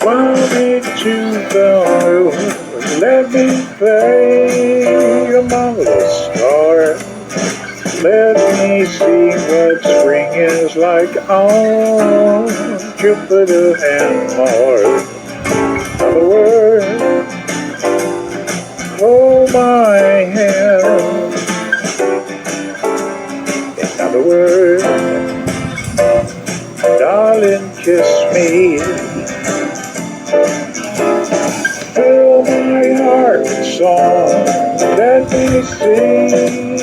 Fly me to the moon, let me play among the stars. Let me see what spring is like on Jupiter and Mars. In other words, hold my hand. In other words, darling, kiss me. Fill my heart with song. Let me sing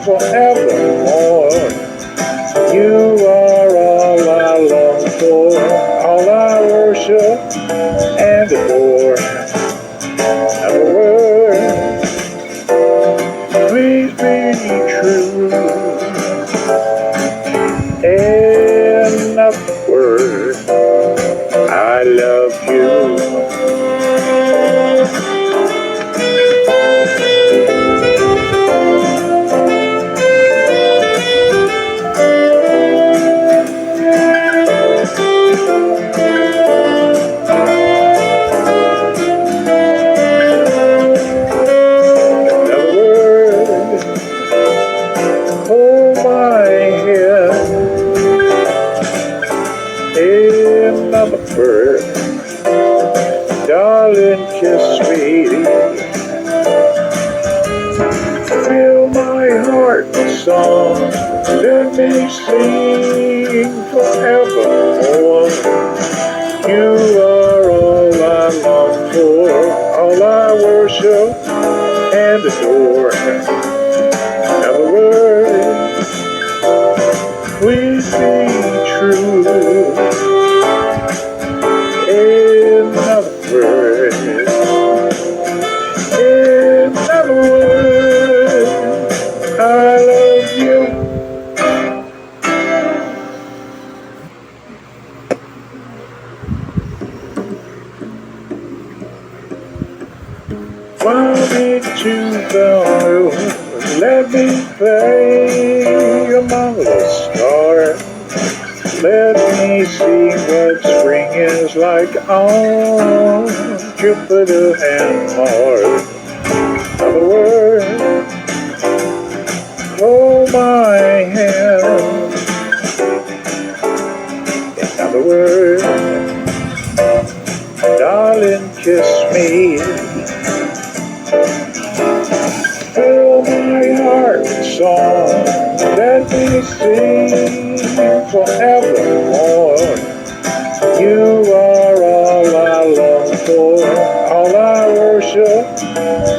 forevermore. You are all I long for, all I worship and adore. In other words, please be true. In other words, I love you. Hold my hand. In other words, darling, kiss me. Fill my heart with song. Let me sing forevermore. You are all I long for, all I worship and adore. In other words, please be true. In other words, I love you. Fly me to the moon, let me play among the stars. Let me see what spring is like on Jupiter and Mars. In other words, hold my hand. In other words, darling, kiss me. Fill my heart with song. Let me sing forevermore. You are all I long for, all I worship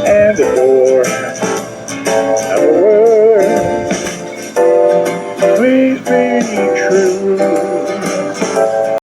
and adore. In other words, please be true.